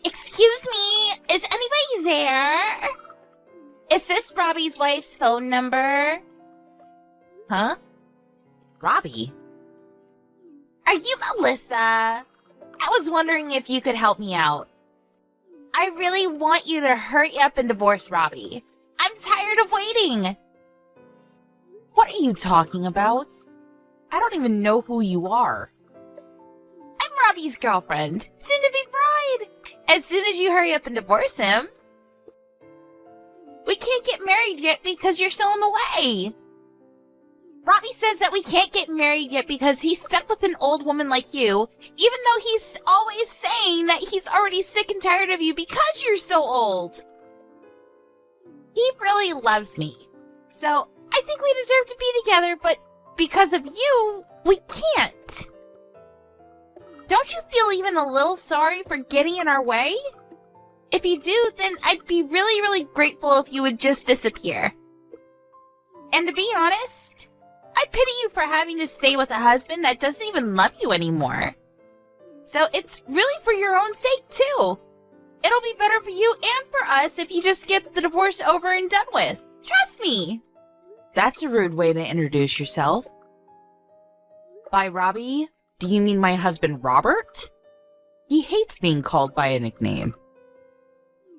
Excuse me, is anybody there? Is this Robbie's wife's phone number? Huh? Robbie? Are you Melissa? I was wondering if you could help me out. I really want you to hurry up and divorce Robbie. I'm tired of waiting. What are you talking about? I don't even know who you are. I'm Robbie's girlfriend, soon-to-be bride. As soon as you hurry up and divorce him. We can't get married yet because you're still in the way. Robbie says that we can't get married yet because he's stuck with an old woman like you, even though he's always saying that he's already sick and tired of you because you're so old. He really loves me, so I think we deserve to be together, but because of you, we can't. Don't you feel even a little sorry for getting in our way? If you do, then I'd be really, really grateful if you would just disappear. And to be honest, I pity you for having to stay with a husband that doesn't even love you anymore. So it's really for your own sake, too. It'll be better for you and for us if you just get the divorce over and done with. Trust me. That's a rude way to introduce yourself. By Robbie, do you mean my husband Robert? He hates being called by a nickname.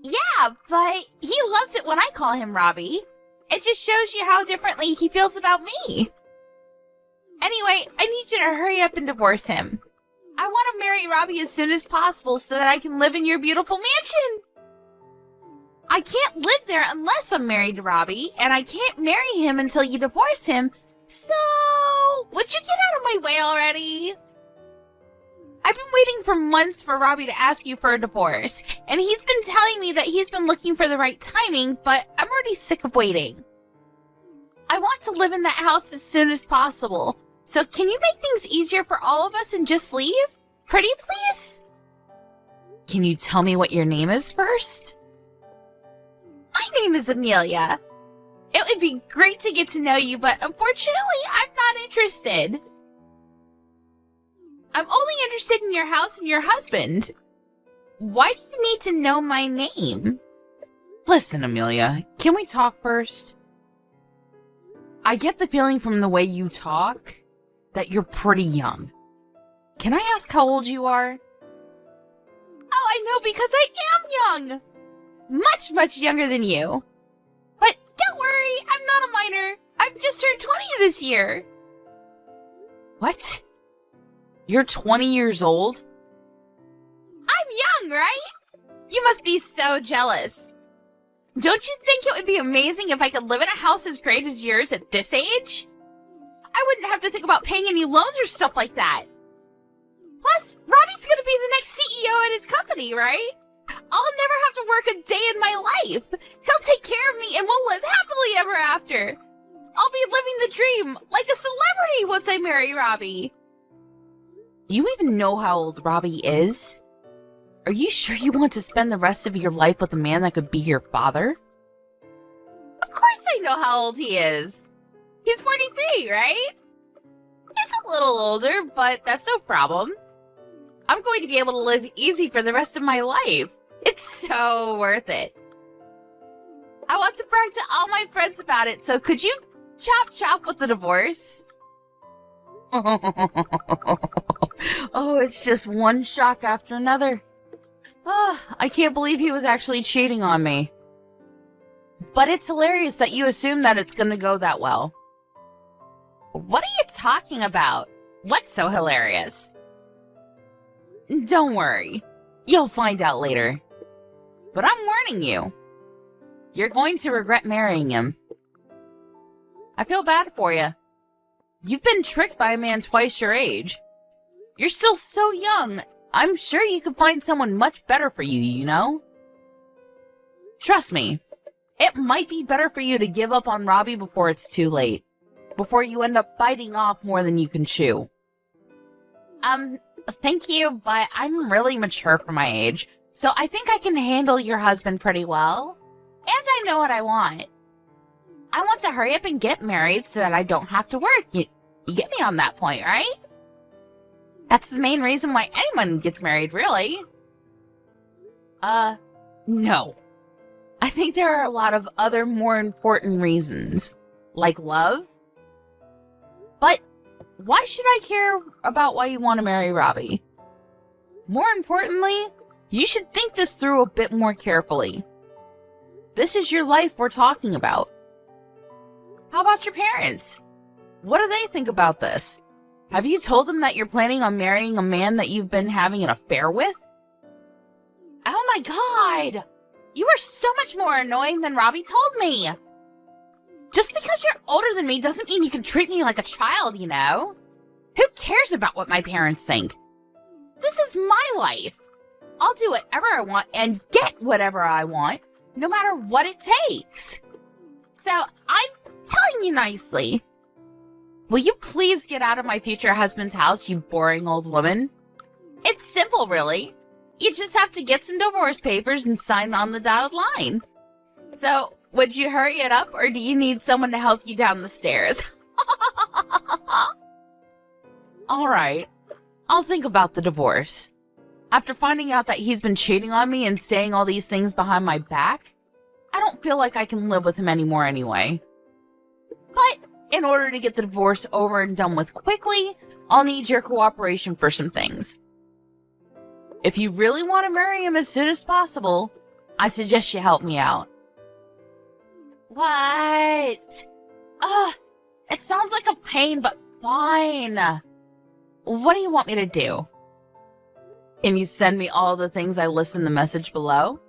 Yeah, but he loves it when I call him Robbie. It just shows you how differently he feels about me. Anyway, I need you to hurry up and divorce him. I want to marry Robbie as soon as possible so that I can live in your beautiful mansion. I can't live there unless I'm married to Robbie, and I can't marry him until you divorce him, so would you get out of my way already? I've been waiting for months for Robbie to ask you for a divorce, and he's been telling me that he's been looking for the right timing, but I'm already sick of waiting. I want to live in that house as soon as possible, so can you make things easier for all of us and just leave? Pretty please? Can you tell me what your name is first? My name is Amelia. It would be great to get to know you, but unfortunately, I'm not interested. I'm only interested in your house and your husband. Why do you need to know my name? Listen, Amelia, can we talk first? I get the feeling from the way you talk that you're pretty young. Can I ask how old you are? Oh, I know, because I am young. Much, much younger than you. But don't worry, I'm not a minor. I've just turned 20 this year. What? You're 20 years old? I'm young, right? You must be so jealous. Don't you think it would be amazing if I could live in a house as great as yours at this age? I wouldn't have to think about paying any loans or stuff like that. Plus, Robbie's gonna be the next CEO at his company, right? I'll never have to work a day in my life. He'll take care of me and we'll live happily ever after. I'll be living the dream like a celebrity once I marry Robbie. Do you even know how old Robbie is? Are you sure you want to spend the rest of your life with a man that could be your father? Of course I know how old he is. He's 43, right? He's a little older, but that's no problem. I'm going to be able to live easy for the rest of my life. It's so worth it. I want to brag to all my friends about it, so could you chop with the divorce? Oh, it's just one shock after another. Oh, I can't believe he was actually cheating on me. But it's hilarious that you assume that it's going to go that well. What are you talking about? What's so hilarious? Don't worry. You'll find out later. But I'm warning you. You're going to regret marrying him. I feel bad for you. You've been tricked by a man twice your age. You're still so young. I'm sure you could find someone much better for you, you know? Trust me, it might be better for you to give up on Robbie before it's too late. Before you end up biting off more than you can chew. Thank you, but I'm really mature for my age, so I think I can handle your husband pretty well. And I know what I want. I want to hurry up and get married so that I don't have to work. You get me on that point, right? That's the main reason why anyone gets married, really. No. I think there are a lot of other more important reasons, like love. But why should I care about why you want to marry Robbie? More importantly, you should think this through a bit more carefully. This is your life we're talking about. How about your parents? What do they think about this? Have you told them that you're planning on marrying a man that you've been having an affair with? Oh my god! You are so much more annoying than Robbie told me! Just because you're older than me doesn't mean you can treat me like a child, you know? Who cares about what my parents think? This is my life! I'll do whatever I want and get whatever I want, no matter what it takes. So, I'm telling you nicely. Will you please get out of my future husband's house, you boring old woman? It's simple, really. You just have to get some divorce papers and sign on the dotted line. So, would you hurry it up, or do you need someone to help you down the stairs? All right, I'll think about the divorce. After finding out that he's been cheating on me and saying all these things behind my back, I don't feel like I can live with him anymore anyway. But in order to get the divorce over and done with quickly, I'll need your cooperation for some things. If you really want to marry him as soon as possible, I suggest you help me out. What? Ugh, it sounds like a pain, but fine. What do you want me to do? Can you send me all the things I list in the message below?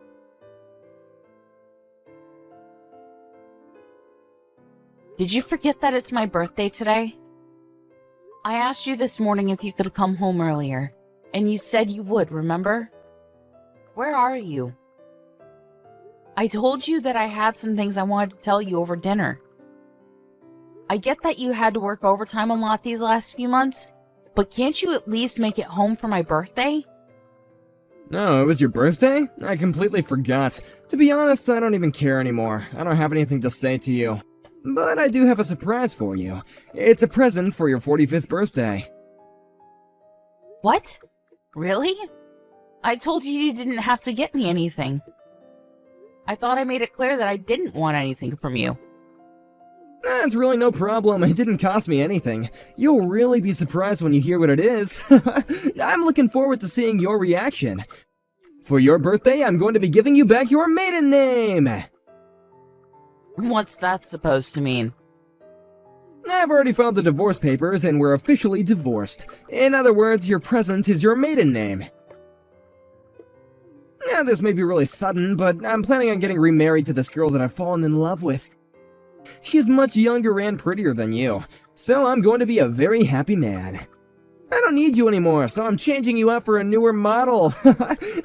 Did you forget that it's my birthday today? I asked you this morning if you could come home earlier, and you said you would, remember? Where are you? I told you that I had some things I wanted to tell you over dinner. I get that you had to work overtime a lot these last few months, but can't you at least make it home for my birthday? Oh, it was your birthday? I completely forgot. To be honest, I don't even care anymore. I don't have anything to say to you. But I do have a surprise for you. It's a present for your 45th birthday. What? Really? I told you you didn't have to get me anything. I thought I made it clear that I didn't want anything from you. That's really no problem. It didn't cost me anything. You'll really be surprised when you hear what it is. I'm looking forward to seeing your reaction. For your birthday, I'm going to be giving you back your maiden name. What's that supposed to mean? I've already filed the divorce papers and we're officially divorced. In other words, your present is your maiden name. Yeah, this may be really sudden, but I'm planning on getting remarried to this girl that I've fallen in love with. She's much younger and prettier than you, so I'm going to be a very happy man. I don't need you anymore, so I'm changing you out for a newer model.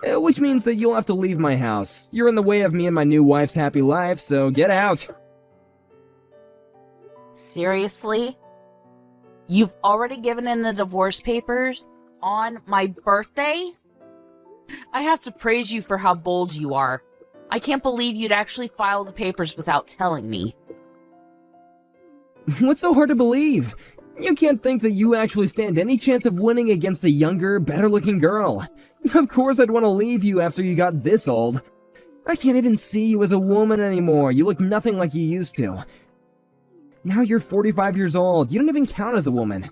Which means that you'll have to leave my house. You're in the way of me and my new wife's happy life, so get out. Seriously? You've already given in the divorce papers on my birthday? I have to praise you for how bold you are. I can't believe you'd actually file the papers without telling me. What's so hard to believe? You can't think that you actually stand any chance of winning against a younger, better-looking girl. Of course I'd want to leave you after you got this old. I can't even see you as a woman anymore. You look nothing like you used to. Now you're 45 years old. You don't even count as a woman.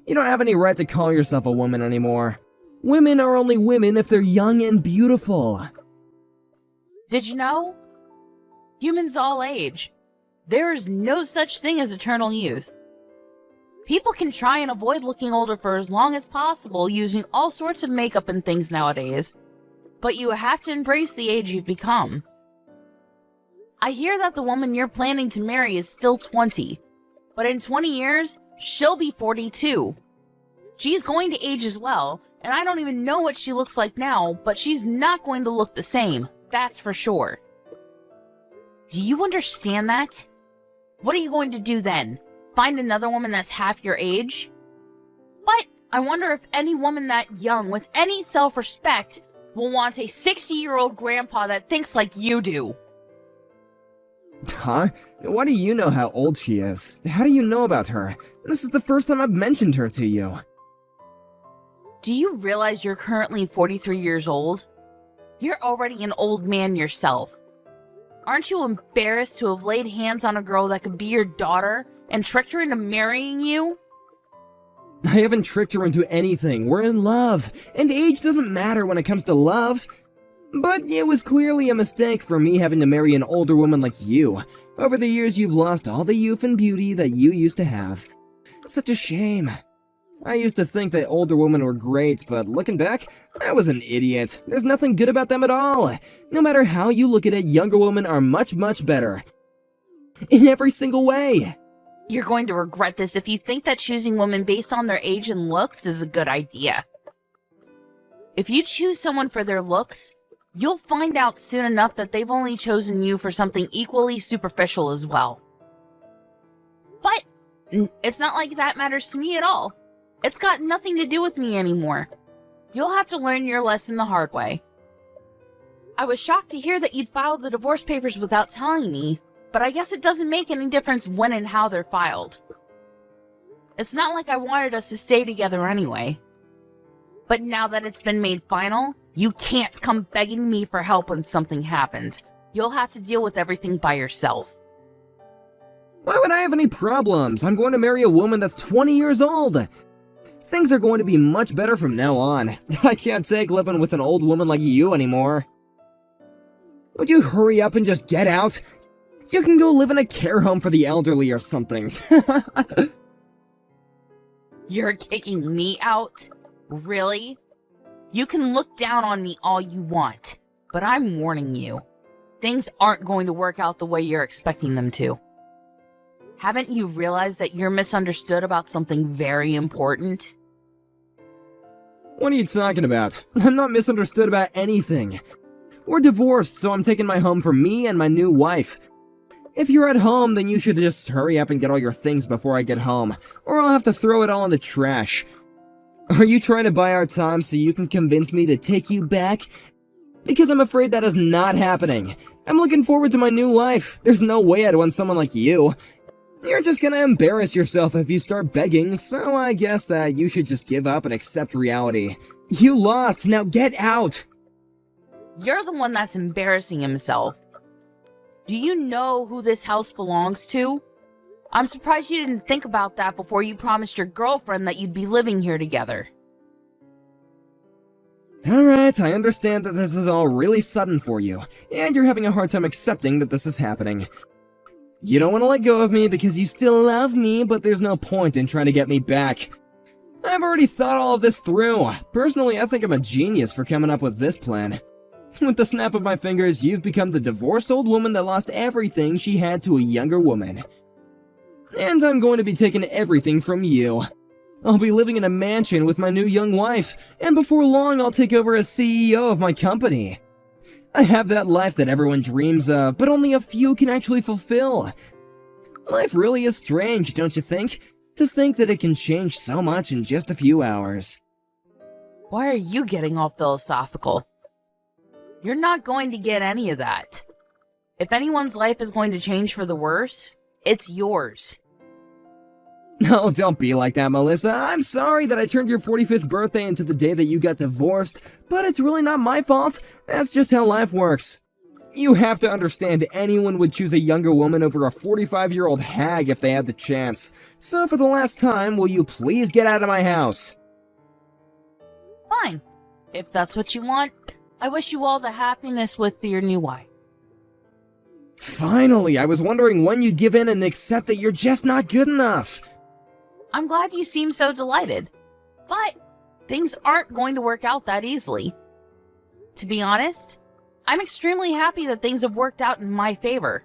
You don't have any right to call yourself a woman anymore. Women are only women if they're young and beautiful. Did you know? Humans all age. There is no such thing as eternal youth. People can try and avoid looking older for as long as possible using all sorts of makeup and things nowadays, but you have to embrace the age you've become. I hear that the woman you're planning to marry is still 20, but in 20 years, she'll be 42. She's going to age as well, and I don't even know what she looks like now, but she's not going to look the same, that's for sure. Do you understand that? What are you going to do then? Find another woman that's half your age? But I wonder if any woman that young with any self-respect will want a 60-year-old grandpa that thinks like you do. Huh? Why do you know how old she is? How do you know about her? This is the first time I've mentioned her to you. Do you realize you're currently 43 years old? You're already an old man yourself. Aren't you embarrassed to have laid hands on a girl that could be your daughter and tricked her into marrying you? I haven't tricked her into anything. We're in love, and age doesn't matter when it comes to love. But it was clearly a mistake for me having to marry an older woman like you. Over the years, you've lost all the youth and beauty that you used to have. Such a shame. I used to think that older women were great, but looking back, I was an idiot. There's nothing good about them at all. No matter how you look at it, younger women are much, much better. In every single way. You're going to regret this if you think that choosing women based on their age and looks is a good idea. If you choose someone for their looks, you'll find out soon enough that they've only chosen you for something equally superficial as well. But it's not like that matters to me at all. It's got nothing to do with me anymore. You'll have to learn your lesson the hard way. I was shocked to hear that you'd filed the divorce papers without telling me, but I guess it doesn't make any difference when and how they're filed. It's not like I wanted us to stay together anyway. But now that it's been made final, you can't come begging me for help when something happens. You'll have to deal with everything by yourself. Why would I have any problems? I'm going to marry a woman that's 20 years old. Things are going to be much better from now on. I can't take living with an old woman like you anymore. Would you hurry up and just get out? You can go live in a care home for the elderly or something. You're kicking me out? Really? You can look down on me all you want, but I'm warning you. Things aren't going to work out the way you're expecting them to. Haven't you realized that you're misunderstood about something very important? What are you talking about? I'm not misunderstood about anything. We're divorced, so I'm taking my home for me and my new wife. If you're at home, then you should just hurry up and get all your things before I get home, or I'll have to throw it all in the trash. Are you trying to buy our time so you can convince me to take you back? Because I'm afraid that is not happening. I'm looking forward to my new life. There's no way I'd want someone like you. You're just gonna embarrass yourself if you start begging, so I guess that you should just give up and accept reality. You lost, now get out! You're the one that's embarrassing himself. Do you know who this house belongs to? I'm surprised you didn't think about that before you promised your girlfriend that you'd be living here together. Alright, I understand that this is all really sudden for you, and you're having a hard time accepting that this is happening. You don't want to let go of me because you still love me, but there's no point in trying to get me back. I've already thought all of this through. Personally, I think I'm a genius for coming up with this plan. With the snap of my fingers, you've become the divorced old woman that lost everything she had to a younger woman. And I'm going to be taking everything from you. I'll be living in a mansion with my new young wife, and before long I'll take over as CEO of my company. I have that life that everyone dreams of, but only a few can actually fulfill. Life really is strange, don't you think? To think that it can change so much in just a few hours. Why are you getting all philosophical? You're not going to get any of that. If anyone's life is going to change for the worse, it's yours. No, don't be like that, Melissa. I'm sorry that I turned your 45th birthday into the day that you got divorced, but it's really not my fault. That's just how life works. You have to understand anyone would choose a younger woman over a 45-year-old hag if they had the chance. So for the last time, will you please get out of my house? Fine. If that's what you want, I wish you all the happiness with your new wife. Finally, I was wondering when you'd give in and accept that you're just not good enough. I'm glad you seem so delighted, but things aren't going to work out that easily. To be honest, I'm extremely happy that things have worked out in my favor.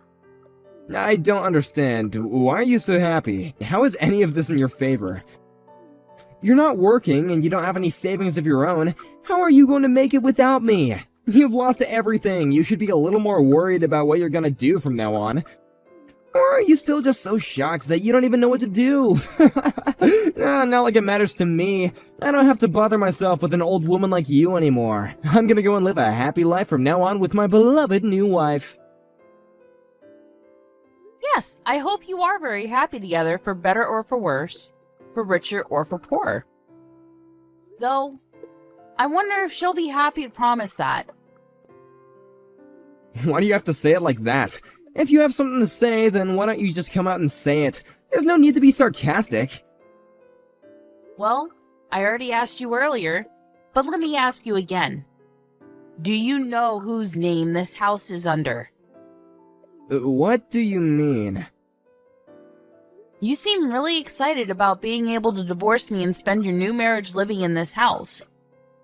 I don't understand. Why are you so happy? How is any of this in your favor? You're not working and you don't have any savings of your own. How are you going to make it without me? You've lost everything. You should be a little more worried about what you're gonna do from now on. Or are you still just so shocked that you don't even know what to do? Not like it matters to me. I don't have to bother myself with an old woman like you anymore. I'm gonna go and live a happy life from now on with my beloved new wife. Yes, I hope you are very happy together, for better or for worse, for richer or for poorer. Though, I wonder if she'll be happy to promise that. Why do you have to say it like that? If you have something to say, then why don't you just come out and say it? There's no need to be sarcastic. Well, I already asked you earlier, but let me ask you again. Do you know whose name this house is under? What do you mean? You seem really excited about being able to divorce me and spend your new marriage living in this house.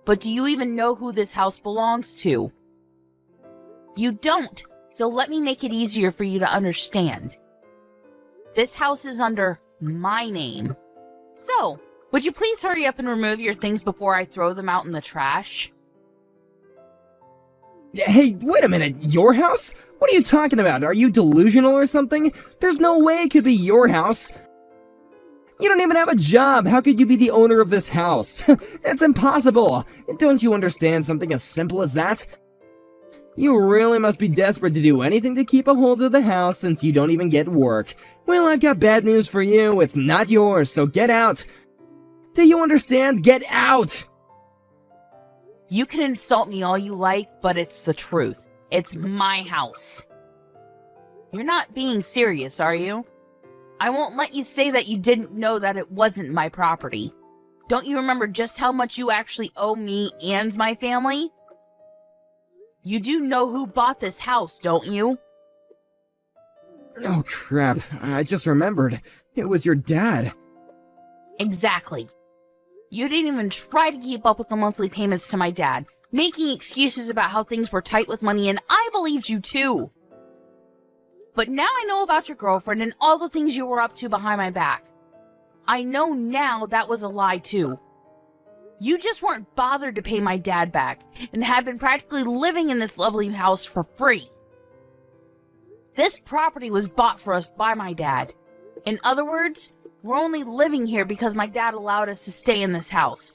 But do you even know who this house belongs to? You don't, so let me make it easier for you to understand. This house is under my name. So, would you please hurry up and remove your things before I throw them out in the trash? Hey, wait a minute, your house? What are you talking about? Are you delusional or something? There's no way it could be your house. You don't even have a job. How could you be the owner of this house? It's impossible. Don't you understand something as simple as that? You really must be desperate to do anything to keep a hold of the house since you don't even get work. Well, I've got bad news for you. It's not yours, so get out. Do you understand? Get out! You can insult me all you like, but it's the truth. It's my house. You're not being serious, are you? I won't let you say that you didn't know that it wasn't my property. Don't you remember just how much you actually owe me and my family? You do know who bought this house, don't you? Oh crap, I just remembered. It was your dad. Exactly. You didn't even try to keep up with the monthly payments to my dad, making excuses about how things were tight with money, and I believed you too. But now I know about your girlfriend and all the things you were up to behind my back. I know now that was a lie too. You just weren't bothered to pay my dad back, and had been practically living in this lovely house for free. This property was bought for us by my dad. In other words, we're only living here because my dad allowed us to stay in this house.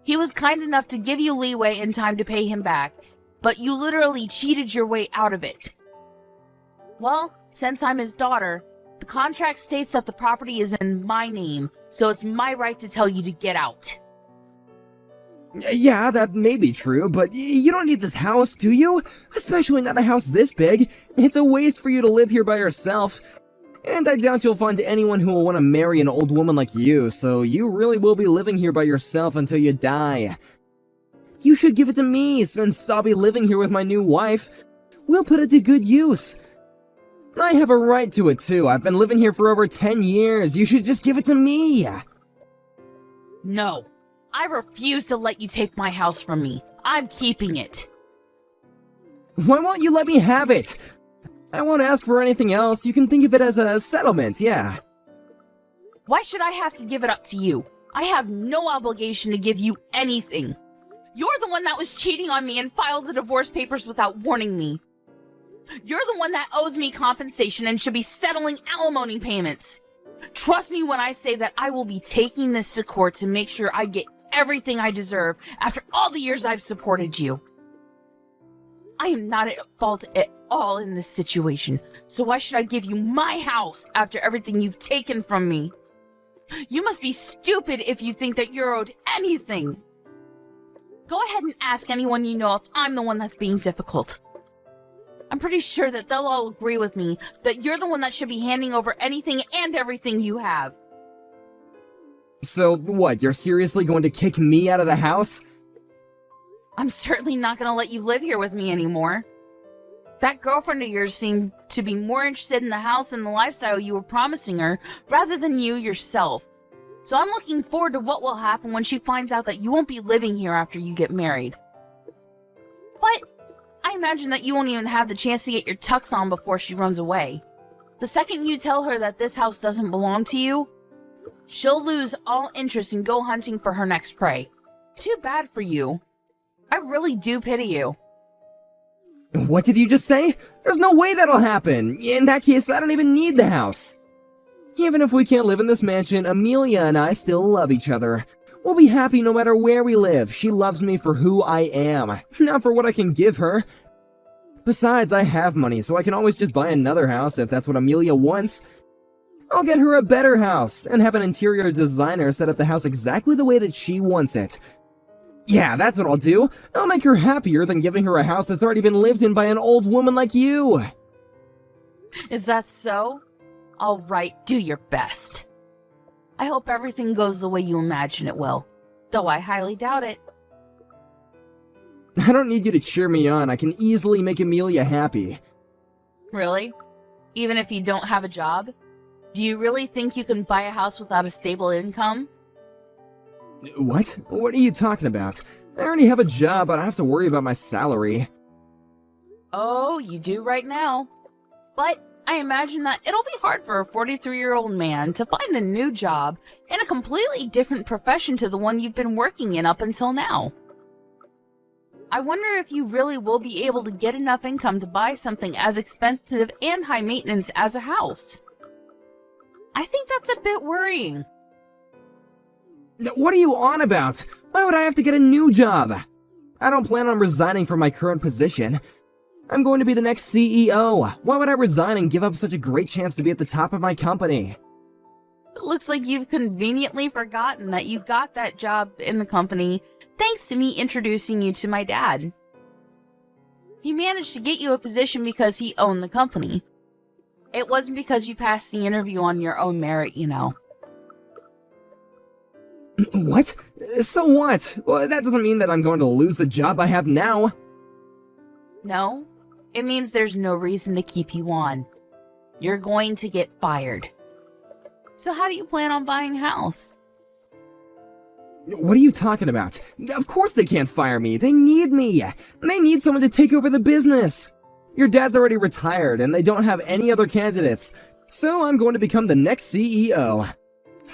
He was kind enough to give you leeway and time to pay him back, but you literally cheated your way out of it. Well, since I'm his daughter, the contract states that the property is in my name, so it's my right to tell you to get out. Yeah, that may be true, but you don't need this house, do you? Especially not a house this big. It's a waste for you to live here by yourself. And I doubt you'll find anyone who will want to marry an old woman like you, so you really will be living here by yourself until you die. You should give it to me, since I'll be living here with my new wife. We'll put it to good use. I have a right to it too. I've been living here for over 10 years. You should just give it to me. No, I refuse to let you take my house from me. I'm keeping it. Why won't you let me have it? I won't ask for anything else. You can think of it as a settlement, yeah. Why should I have to give it up to you? I have no obligation to give you anything. You're the one that was cheating on me and filed the divorce papers without warning me. You're the one that owes me compensation and should be settling alimony payments. Trust me when I say that I will be taking this to court to make sure I get everything I deserve after all the years I've supported you. I am not at fault at all in this situation, so why should I give you my house after everything you've taken from me? You must be stupid if you think that you're owed anything. Go ahead and ask anyone you know if I'm the one that's being difficult. I'm pretty sure that they'll all agree with me that you're the one that should be handing over anything and everything you have. So, what, you're seriously going to kick me out of the house? I'm certainly not going to let you live here with me anymore. That girlfriend of yours seemed to be more interested in the house and the lifestyle you were promising her rather than you yourself. So I'm looking forward to what will happen when she finds out that you won't be living here after you get married. But I imagine that you won't even have the chance to get your tux on before she runs away. The second you tell her that this house doesn't belong to you, she'll lose all interest and go hunting for her next prey. Too bad for you. I really do pity you. What did you just say? There's no way that'll happen. In that case, I don't even need the house. Even if we can't live in this mansion, Amelia and I still love each other. We'll be happy no matter where we live. She loves me for who I am, not for what I can give her. Besides, I have money, so I can always just buy another house if that's what Amelia wants. I'll get her a better house, and have an interior designer set up the house exactly the way that she wants it. Yeah, that's what I'll do. I'll make her happier than giving her a house that's already been lived in by an old woman like you. Is that so? All right, do your best. I hope everything goes the way you imagine it will, though I highly doubt it. I don't need you to cheer me on. I can easily make Amelia happy. Really? Even if you don't have a job? Do you really think you can buy a house without a stable income? What? What are you talking about? I already have a job, but I have to worry about my salary. Oh, you do right now. But I imagine that it'll be hard for a 43-year-old man to find a new job in a completely different profession to the one you've been working in up until now. I wonder if you really will be able to get enough income to buy something as expensive and high maintenance as a house. I think that's a bit worrying. What are you on about? Why would I have to get a new job? I don't plan on resigning from my current position. I'm going to be the next CEO. Why would I resign and give up such a great chance to be at the top of my company? It looks like you've conveniently forgotten that you got that job in the company thanks to me introducing you to my dad. He managed to get you a position because he owned the company. It wasn't because you passed the interview on your own merit, you know. What? So what? Well, that doesn't mean that I'm going to lose the job I have now. No, it means there's no reason to keep you on. You're going to get fired. So how do you plan on buying a house? What are you talking about? Of course they can't fire me. They need me. They need someone to take over the business. Your dad's already retired and they don't have any other candidates. So I'm going to become the next CEO.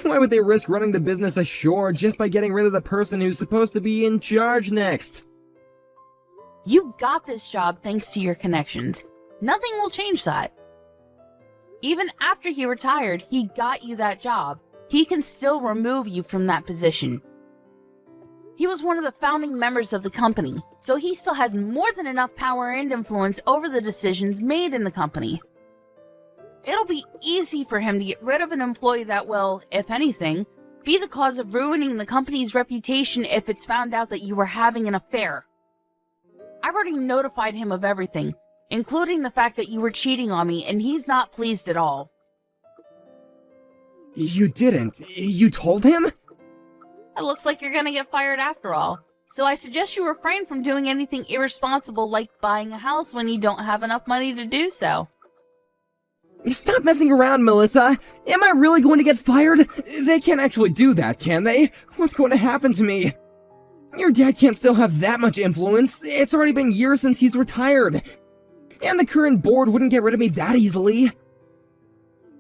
Why would they risk running the business ashore just by getting rid of the person who's supposed to be in charge next? You got this job thanks to your connections. Nothing will change that. Even after he retired, he got you that job. He can still remove you from that position. He was one of the founding members of the company, so he still has more than enough power and influence over the decisions made in the company. It'll be easy for him to get rid of an employee that will, if anything, be the cause of ruining the company's reputation if it's found out that you were having an affair. I've already notified him of everything, including the fact that you were cheating on me, and he's not pleased at all. You didn't? You told him? It looks like you're gonna get fired after all, so I suggest you refrain from doing anything irresponsible like buying a house when you don't have enough money to do so. Stop messing around, Melissa! Am I really going to get fired? They can't actually do that, can they? What's going to happen to me? Your dad can't still have that much influence. It's already been years since he's retired. And the current board wouldn't get rid of me that easily.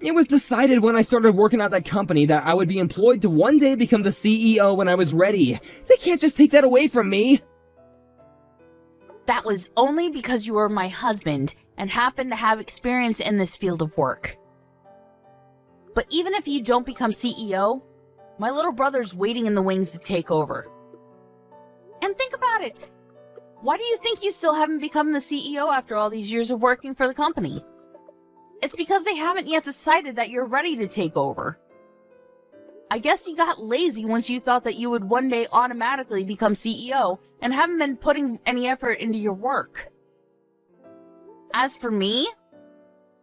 It was decided when I started working at that company that I would be employed to one day become the CEO when I was ready. They can't just take that away from me. That was only because you were my husband and happened to have experience in this field of work. But even if you don't become CEO, my little brother's waiting in the wings to take over. And think about it. Why do you think you still haven't become the CEO after all these years of working for the company? It's because they haven't yet decided that you're ready to take over. I guess you got lazy once you thought that you would one day automatically become CEO and haven't been putting any effort into your work. As for me,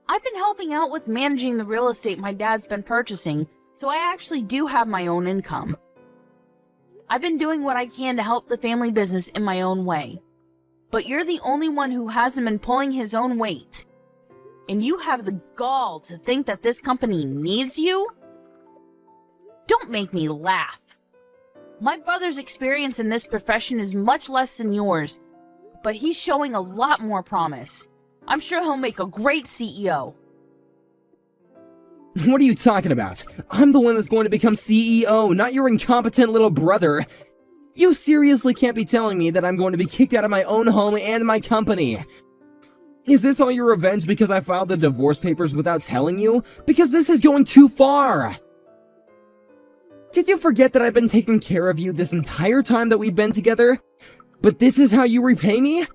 I've been helping out with managing the real estate my dad's been purchasing, so I actually do have my own income. I've been doing what I can to help the family business in my own way. But you're the only one who hasn't been pulling his own weight. And you have the gall to think that this company needs you? Don't make me laugh. My brother's experience in this profession is much less than yours, but he's showing a lot more promise. I'm sure he'll make a great CEO. What are you talking about? I'm the one that's going to become CEO, not your incompetent little brother. You seriously can't be telling me that I'm going to be kicked out of my own home and my company. Is this all your revenge because I filed the divorce papers without telling you? Because this is going too far! Did you forget that I've been taking care of you this entire time that we've been together? But this is how you repay me?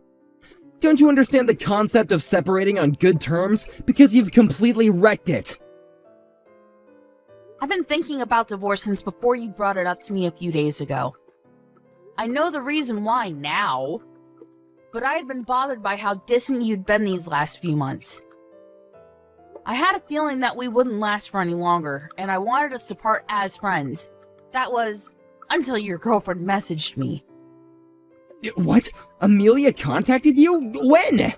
Don't you understand the concept of separating on good terms? Because you've completely wrecked it. I've been thinking about divorce since before you brought it up to me a few days ago. I know the reason why now, but I had been bothered by how distant you'd been these last few months. I had a feeling that we wouldn't last for any longer, and I wanted us to part as friends. That was until your girlfriend messaged me. What? Amelia contacted you? When?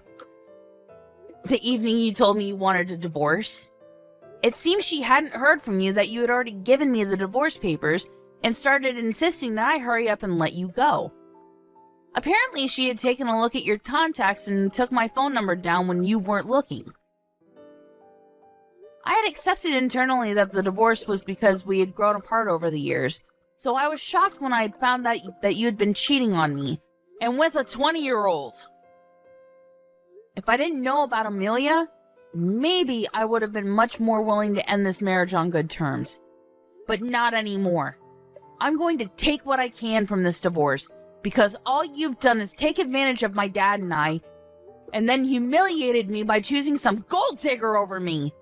The evening you told me you wanted a divorce. It seems she hadn't heard from you that you had already given me the divorce papers and started insisting that I hurry up and let you go. Apparently, she had taken a look at your contacts and took my phone number down when you weren't looking. I had accepted internally that the divorce was because we had grown apart over the years, so I was shocked when I had found out that you had been cheating on me, and with a 20-year-old. If I didn't know about Amelia, maybe I would have been much more willing to end this marriage on good terms. But not anymore. I'm going to take what I can from this divorce, because all you've done is take advantage of my dad and I, and then humiliated me by choosing some gold digger over me.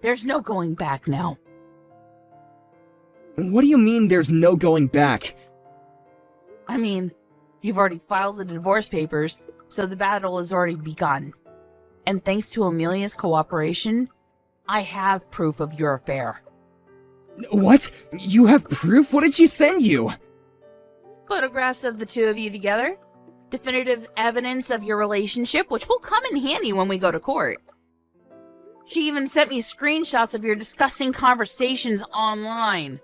There's no going back now. What do you mean there's no going back? I mean, you've already filed the divorce papers, so the battle has already begun. And thanks to Amelia's cooperation, I have proof of your affair. What? You have proof? What did she send you? Photographs of the two of you together. Definitive evidence of your relationship, which will come in handy when we go to court. She even sent me screenshots of your disgusting conversations online.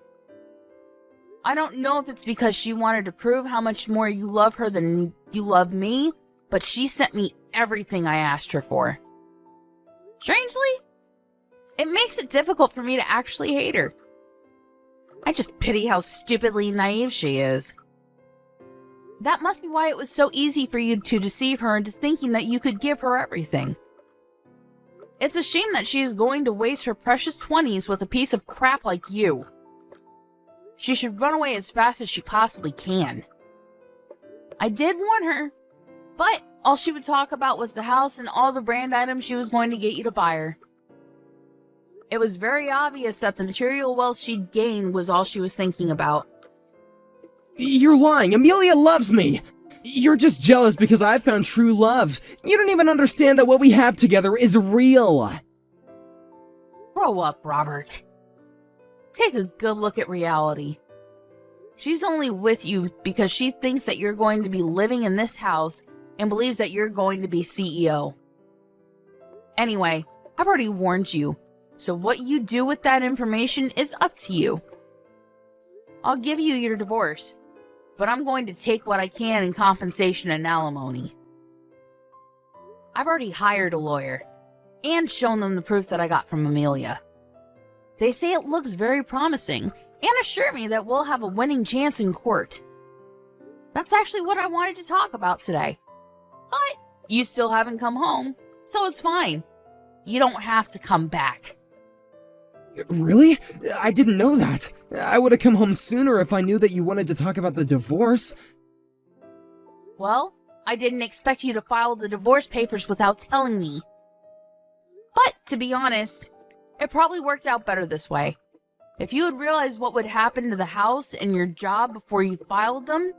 I don't know if it's because she wanted to prove how much more you love her than you love me, but she sent me everything I asked her for. Strangely, it makes it difficult for me to actually hate her. I just pity how stupidly naive she is. That must be why it was so easy for you to deceive her into thinking that you could give her everything. It's a shame that she is going to waste her precious 20s with a piece of crap like you. She should run away as fast as she possibly can. I did warn her, but all she would talk about was the house and all the brand items she was going to get you to buy her. It was very obvious that the material wealth she'd gained was all she was thinking about. You're lying. Amelia loves me. You're just jealous because I've found true love. You don't even understand that what we have together is real. Grow up, Robert. Take a good look at reality. She's only with you because she thinks that you're going to be living in this house and believes that you're going to be CEO. Anyway, I've already warned you, so what you do with that information is up to you. I'll give you your divorce, but I'm going to take what I can in compensation and alimony. I've already hired a lawyer and shown them the proof that I got from Amelia. They say it looks very promising and assure me that we'll have a winning chance in court. That's actually what I wanted to talk about today. But you still haven't come home, so it's fine. You don't have to come back. Really? I didn't know that. I would have come home sooner if I knew that you wanted to talk about the divorce. Well, I didn't expect you to file the divorce papers without telling me. But, to be honest, it probably worked out better this way. If you had realized what would happen to the house and your job before you filed them,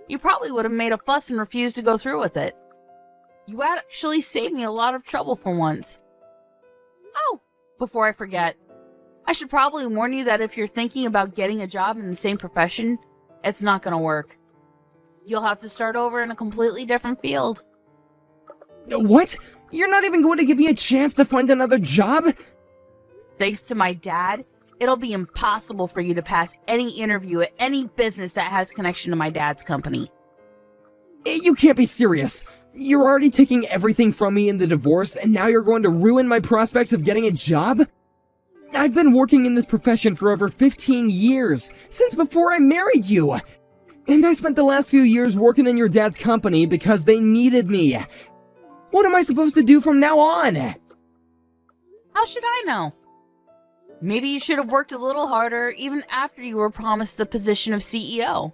you probably would have made a fuss and refused to go through with it. You actually saved me a lot of trouble for once. Oh, before I forget, I should probably warn you that if you're thinking about getting a job in the same profession, it's not going to work. You'll have to start over in a completely different field. What? You're not even going to give me a chance to find another job? Thanks to my dad, it'll be impossible for you to pass any interview at any business that has connection to my dad's company. You can't be serious. You're already taking everything from me in the divorce, and now you're going to ruin my prospects of getting a job? I've been working in this profession for over 15 years, since before I married you. And I spent the last few years working in your dad's company because they needed me. What am I supposed to do from now on? How should I know? Maybe you should have worked a little harder even after you were promised the position of CEO.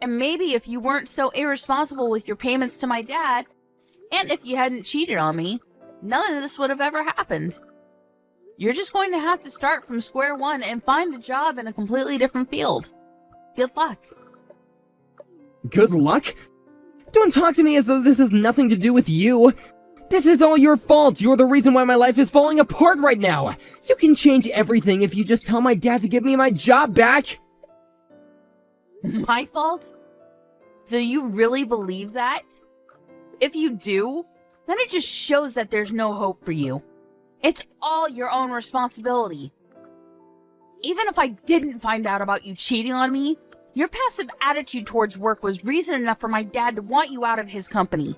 And maybe if you weren't so irresponsible with your payments to my dad, and if you hadn't cheated on me, none of this would have ever happened. You're just going to have to start from square one and find a job in a completely different field. Good luck. Good luck? Don't talk to me as though this has nothing to do with you. This is all your fault. You're the reason why my life is falling apart right now. You can change everything if you just tell my dad to give me my job back. My fault? Do you really believe that? If you do, then it just shows that there's no hope for you. It's all your own responsibility. Even if I didn't find out about you cheating on me, your passive attitude towards work was reason enough for my dad to want you out of his company.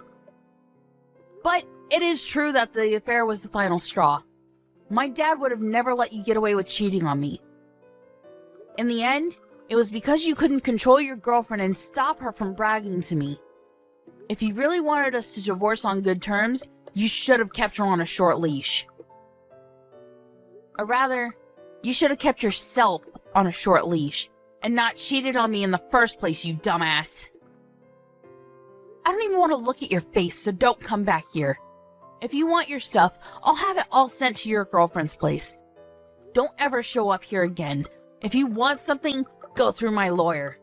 But it is true that the affair was the final straw. My dad would have never let you get away with cheating on me. In the end, it was because you couldn't control your girlfriend and stop her from bragging to me. If you really wanted us to divorce on good terms, you should have kept her on a short leash. Or rather, you should have kept yourself on a short leash and not cheated on me in the first place, you dumbass. I don't even want to look at your face, so don't come back here. If you want your stuff, I'll have it all sent to your girlfriend's place. Don't ever show up here again. If you want something, go through my lawyer.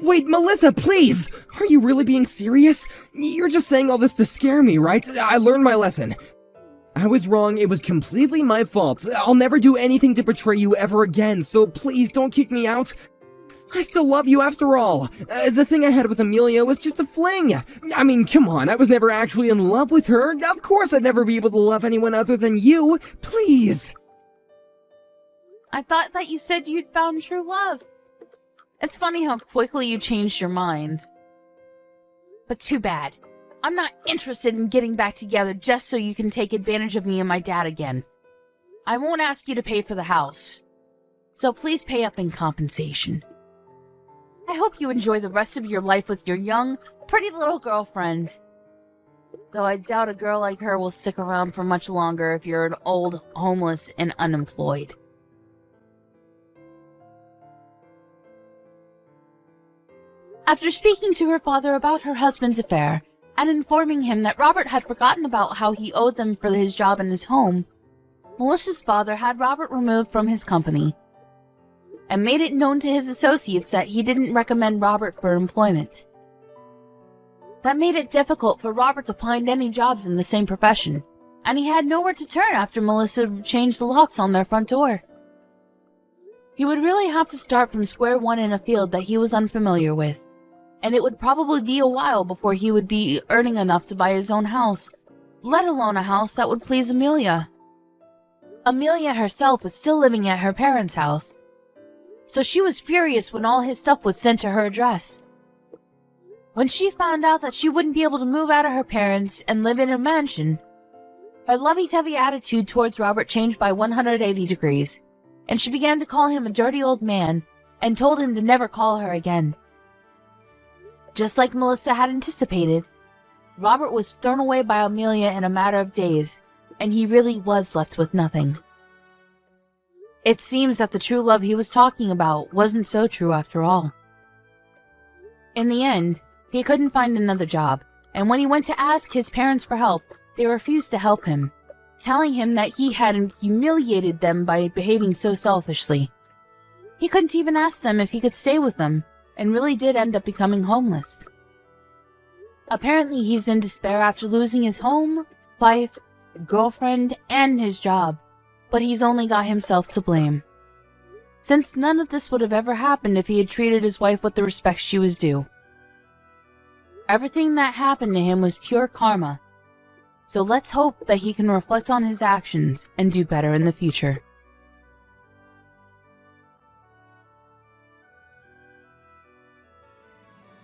Wait, Melissa, please! Are you really being serious? You're just saying all this to scare me, right? I learned my lesson. I was wrong, it was completely my fault. I'll never do anything to betray you ever again, so please don't kick me out. I still love you after all. The thing I had with Amelia was just a fling. I mean, come on, I was never actually in love with her. Of course I'd never be able to love anyone other than you. Please. I thought that you said you'd found true love. It's funny how quickly you changed your mind. But too bad. I'm not interested in getting back together just so you can take advantage of me and my dad again. I won't ask you to pay for the house. So please pay up in compensation. I hope you enjoy the rest of your life with your young, pretty little girlfriend. Though I doubt a girl like her will stick around for much longer if you're an old, homeless, and unemployed. After speaking to her father about her husband's affair, and informing him that Robert had forgotten about how he owed them for his job in his home, Melissa's father had Robert removed from his company, and made it known to his associates that he didn't recommend Robert for employment. That made it difficult for Robert to find any jobs in the same profession, and he had nowhere to turn after Melissa changed the locks on their front door. He would really have to start from square one in a field that he was unfamiliar with, and it would probably be a while before he would be earning enough to buy his own house, let alone a house that would please Amelia. Amelia herself was still living at her parents' house, so she was furious when all his stuff was sent to her address. When she found out that she wouldn't be able to move out of her parents and live in a mansion, her lovey-dovey attitude towards Robert changed by 180 degrees, and she began to call him a dirty old man and told him to never call her again. Just like Melissa had anticipated, Robert was thrown away by Amelia in a matter of days, and he really was left with nothing. It seems that the true love he was talking about wasn't so true after all. In the end, he couldn't find another job, and when he went to ask his parents for help, they refused to help him, telling him that he had humiliated them by behaving so selfishly. He couldn't even ask them if he could stay with them, and really did end up becoming homeless. Apparently he's in despair after losing his home, wife, girlfriend, and his job, but he's only got himself to blame, since none of this would have ever happened if he had treated his wife with the respect she was due. Everything that happened to him was pure karma, so let's hope that he can reflect on his actions and do better in the future.